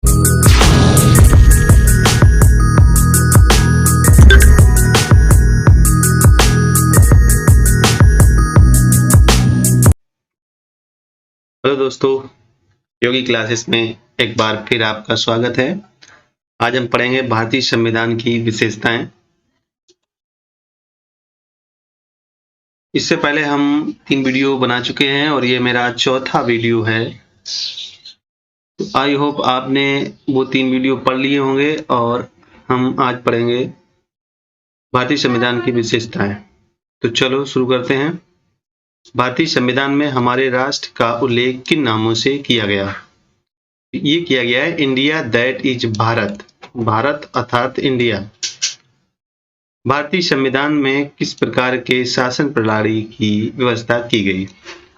Hello दोस्तों, योगी classes में एक बार फिर आपका स्वागत है। आज हम पढ़ेंगे भारतीय संविधान की विशेषताएं। इससे पहले हम 3 वीडियो बना चुके हैं और ये मेरा चौथा वीडियो है। तो आई होप आपने वो 3 वीडियो पढ़ लिए होंगे और हम आज पढ़ेंगे भारतीय संविधान की विशेषताएं। तो चलो शुरू करते हैं। भारतीय संविधान में हमारे राष्ट्र का उल्लेख किन नामों से किया गया? ये किया गया है India that is Bharat, Bharat अर्थात इंडिया। भारतीय संविधान में किस प्रकार के शासन प्रणाली की व्यवस्था की गई?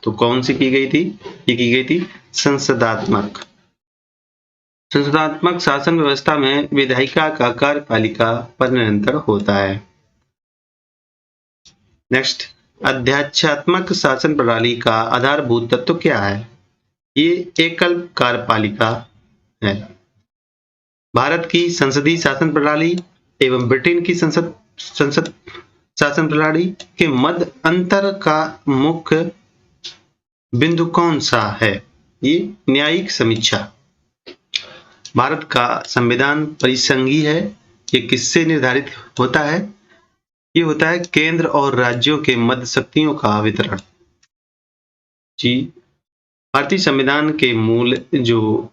तो कौन सी की गई थी? ये की गई थी संसदात्मक। संसदात्मक शासन व्यवस्था में विधायिका का कार्यपालिका पर निरंतर होता है। नेक्स्ट, अध्यक्षात्मक शासन प्रणाली का आधारभूत तत्व क्या है? ये एकल कार्यपालिका है। भारत की संसदीय शासन प्रणाली एवं ब्रिटेन की संसद शासन प्रणाली के मध्य अंतर का मुख्य बिंदु कौन सा है? ये न्यायिक समीक्षा। भारत का संविधान परिसंघीय है। ये किससे निर्धारित होता है? ये होता है केंद्र और राज्यों के मध्य शक्तियों का वितरण। जी, भारतीय संविधान के मूल जो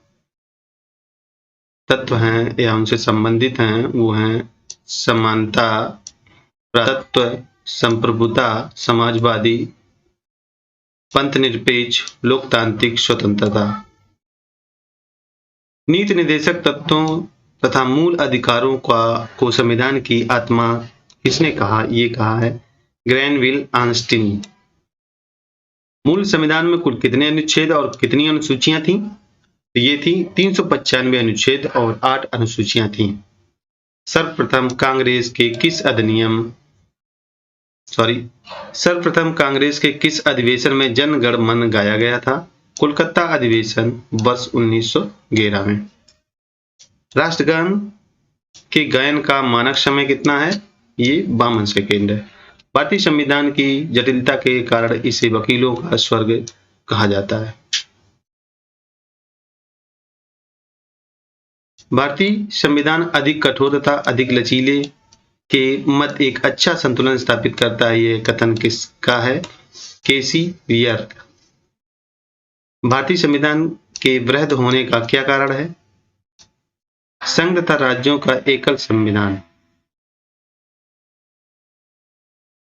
तत्व हैं या उनसे संबंधित हैं वो हैं समानता, तत्व, संप्रभुता, समाजवादी, पंथ निरपेक्ष, लोकतांत्रिक स्वतंत्रता। नीति निर्देशक तत्वों तथा मूल अधिकारों को संविधान की आत्मा किसने कहा? ये कहा है ग्रैनविल ऑस्टिन। मूल संविधान में कुल कितने अनुच्छेद और कितनी अनुसूचियां थीं? तो ये थी 395 अनुच्छेद और 8 अनुसूचियां थीं। सर्वप्रथम कांग्रेस के किस अधिवेशन में जन गण मन गाया गया था? कोलकाता अधिवेशन वर्ष 1911 में। राष्ट्रगान के गायन का मानक समय कितना है? ये 52 सेकेंड है। भारतीय संविधान की जटिलता के कारण इसे वकीलों का स्वर्ग कहा जाता है। भारतीय संविधान अधिक कठोर तथा अधिक लचीले के मध्य एक अच्छा संतुलन स्थापित करता है। यह कथन किसका है? केसी वियर। भारतीय संविधान के वृहद होने का क्या कारण है? संघ तथा राज्यों का एकल संविधान।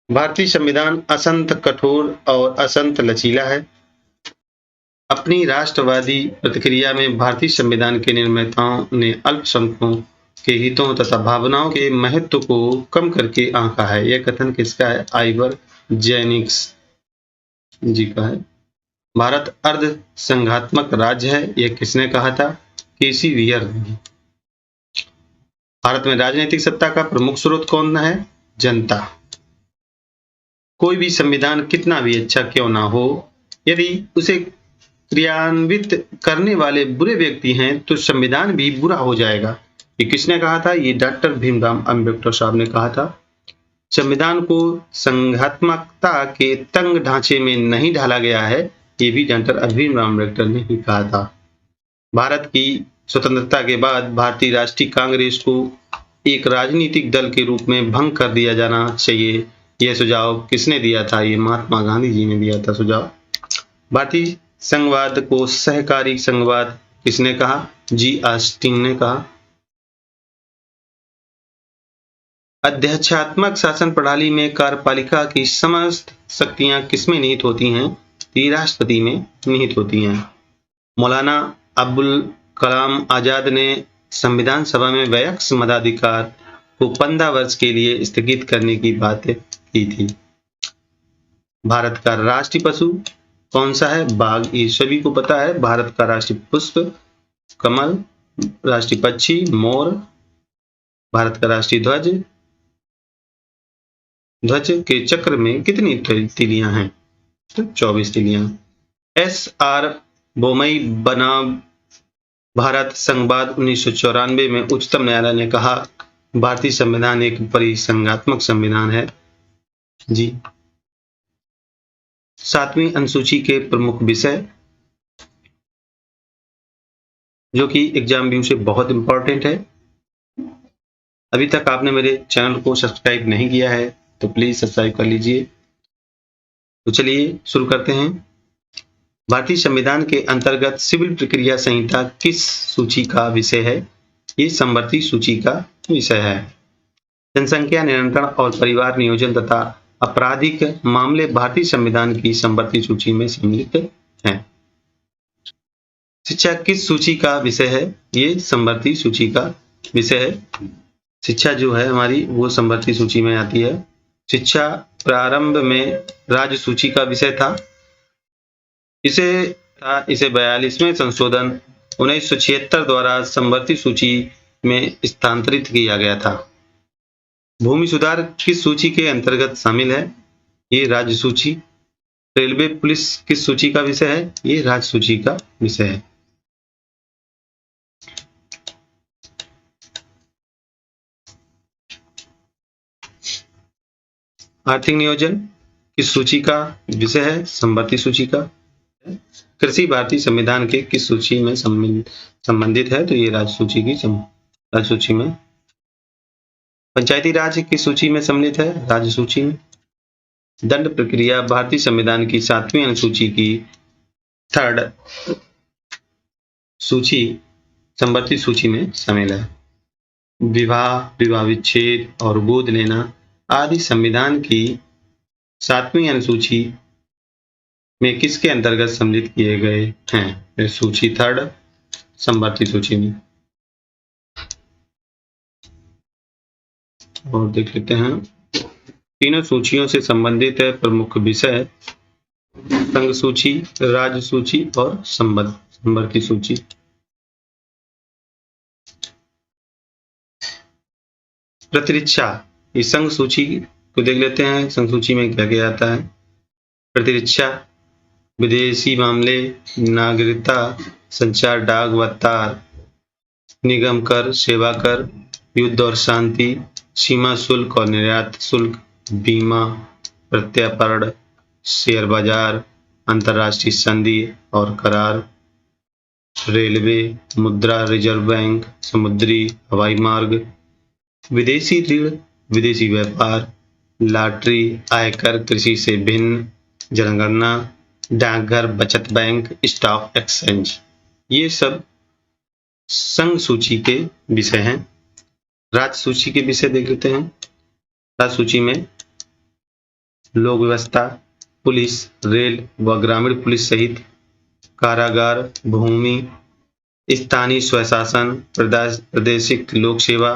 भारतीय संविधान असंत कठोर और असंत लचीला है। अपनी राष्ट्रवादी प्रतिक्रिया में भारतीय संविधान के निर्माताओं ने अल्पसंख्यकों के हितों तथा भावनाओं के महत्व को कम करके आंका है। यह कथन किसका है? आइवर जेनिक्स जी का है। भारत अर्ध संघात्मक राज्य है। यह किसने कहा था? केसी वियर ने। भारत में राजनीतिक सत्ता का प्रमुख स्रोत कौन है? जनता। कोई भी संविधान कितना भी अच्छा क्यों ना हो, यदि उसे क्रियान्वित करने वाले बुरे व्यक्ति हैं तो संविधान भी बुरा हो जाएगा। ये किसने कहा था? ये डॉक्टर भीमराव अंबेडकर साहब ने कहा था। संविधान को संघात्मकता के तंग ढांचे में नहीं ढाला गया है, ये भी डॉक्टर भीमराव अंबेडकर ने ही कहा था। भारत की स्वतंत्रता के बाद भारतीय राष्ट्रीय कांग्रेस को एक राजनीतिक दल के रूप में भंग कर दिया जाना चाहिए। यह सुझाव किसने दिया था? ये महात्मा गांधी जी ने दिया था सुझाव। भारतीय संघवाद को सहकारी संघवाद किसने कहा? जी ऑस्टिन ने कहा। अध्यक्षात्मक शासन प्रणाली में कार्यपालिका की समस्त शक्तियां किसमें निहित होती हैं? राष्ट्रपति में निहित होती हैं। मौलाना अबुल कलाम आजाद ने संविधान सभा में वयस्क मताधिकार को 15 वर्ष के लिए स्थगित करने की बात की थी। भारत का राष्ट्रीय पशु कौन सा है? बाघ। ये सभी को पता है। भारत का राष्ट्रीय पुष्प कमल, राष्ट्रीय पक्षी मोर। भारत का राष्ट्रीय ध्वज के चक्र में कितनी तिलियां हैं? तो 24 तिलियां। एस आर बोमई भारत संघवाद 1994 में उच्चतम न्यायालय ने कहा भारतीय संविधान एक परिसंघात्मक संविधान है। जी। 7वीं अनुसूची के प्रमुख विषय, जो कि एग्जाम व्यू से बहुत इंपॉर्टेंट है। अभी तक आपने मेरे चैनल को सब्सक्राइब नहीं किया है तो प्लीज सब्सक्राइब कर लीजिए। तो चलिए शुरू करते हैं। भारतीय संविधान के अंतर्गत सिविल प्रक्रिया संहिता किस सूची का विषय है? ये समवर्ती सूची का विषय है। जनसंख्या नियंत्रण और परिवार नियोजन तथा आपराधिक मामले भारतीय संविधान की समवर्ती सूची में सम्मिलित हैं। शिक्षा किस सूची का विषय है? ये समवर्ती सूची का विषय है। शिक्षा जो है हमारी वो समवर्ती सूची में आती है। शिक्षा प्रारंभ में राज्य सूची का विषय था। इसे 42वें संशोधन 1976 द्वारा समवर्ती सूची में स्थानांतरित किया गया था। भूमि सुधार किस सूची के अंतर्गत शामिल है? ये राज्य सूची। रेलवे पुलिस किस सूची का विषय है? ये राज्य सूची का विषय है। आर्थिक नियोजन किस सूची का विषय है? समवर्ती सूची का। कृषि भारतीय संविधान के किस सूची में संबंधित है? तो ये राज्य सूची की राज्य सूची में। पंचायती राज किस सूची में सम्मिलित है? राज्य सूची में। दंड प्रक्रिया भारतीय संविधान की 7वीं अनुसूची की 3rd सूची समवर्ती सूची में शामिल है। विवाह, विवाह विच्छेद और गोद लेना आदि संविधान की 7वीं अनुसूची में किसके अंतर्गत सम्मिलित किए गए हैं? सूची 3rd समवर्ती सूची में। और देख लेते हैं तीनों सूचियों से संबंधित है प्रमुख विषय, संघ सूची, राज्य सूची और समवर्ती सूची। प्रतिरक्षा, इस संघ सूची को देख लेते हैं। संघ सूची में क्या क्या आता है? प्रतिरक्षा विदेशी मामले, नागरिकता, संचार, डाक व तार, निगम कर, सेवा कर, युद्ध और शांति, सीमा शुल्क और निर्यात शुल्क, बीमा, प्रत्यार्पण, शेयर बाजार, अंतर्राष्ट्रीय संधि और करार, रेलवे, मुद्रा, रिजर्व बैंक, समुद्री हवाई मार्ग, विदेशी ऋण, विदेशी व्यापार, लॉटरी, आयकर, कृषि से भिन्न, जनगणना, डाकघर, बचत बैंक, स्टॉक एक्सचेंज। ये सब संघ सूची के विषय हैं। राज्य सूची के विषय देख लेते हैं। राज्य सूची में लोक व्यवस्था, पुलिस, रेल व ग्रामीण पुलिस सहित कारागार, भूमि, स्थानीय स्वशासन, प्रादेशिक लोक सेवा,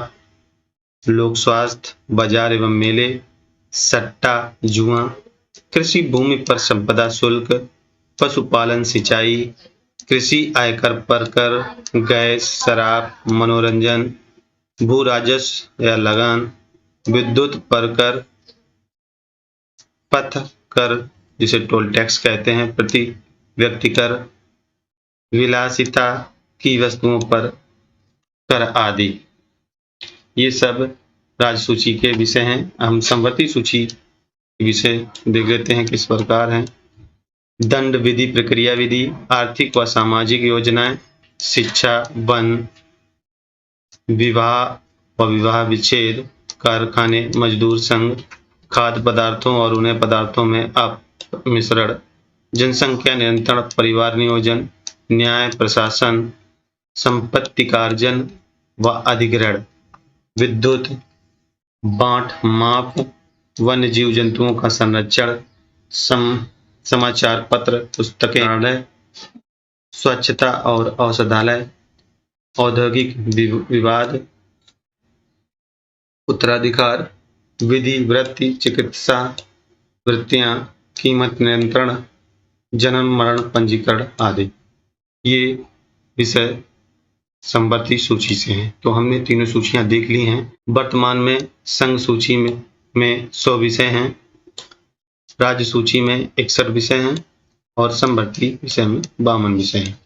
लोक स्वास्थ्य, बाजार एवं मेले, सट्टा, जुआ, कृषि भूमि पर संपदा शुल्क, पशुपालन, सिंचाई, कृषि आयकर पर कर, गैस, शराब, मनोरंजन, भू राजस्व या लगान, विद्युत पर कर, पथ कर जिसे टोल टैक्स कहते हैं, प्रति व्यक्ति कर, विलासिता की वस्तुओं पर कर आदि। ये सब राज्य सूची के विषय हैं। हम समवर्ती सूची के विषय देख लेते हैं किस प्रकार हैं। दंड विधि, प्रक्रिया विधि, आर्थिक व सामाजिक योजनाएं, शिक्षा, वन, विवाह व विवाह विच्छेद, कारखाने, मजदूर संघ, खाद्य पदार्थों और उन्हें पदार्थों में अपमिश्रण, जनसंख्या नियंत्रण, परिवार नियोजन, न्याय प्रशासन, संपत्तिकार्जन व अधिग्रहण, विद्युत, बांट माप, वन्य जीव जंतुओं का संरक्षण, समाचार पत्र, पुस्तकें, स्वच्छता और औषधालय, औद्योगिक विवाद, उत्तराधिकार, विधि, वृत्ति, चिकित्सा वृत्तियां, कीमत नियंत्रण, जन्म मरण पंजीकरण आदि। ये विषय समवर्ती सूची से हैं। तो हमने तीनों सूचियां देख ली हैं। वर्तमान में संघ सूची में 100 विषय हैं, राज्य सूची में 61 विषय हैं और समवर्ती विषय में 52 विषय हैं।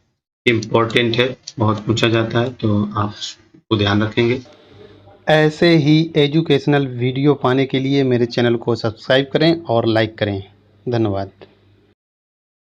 इम्पोर्टेंट है, बहुत पूछा जाता है, तो आप उसको ध्यान रखेंगे। ऐसे ही एजुकेशनल वीडियो पाने के लिए मेरे चैनल को सब्सक्राइब करें और लाइक करें। धन्यवाद।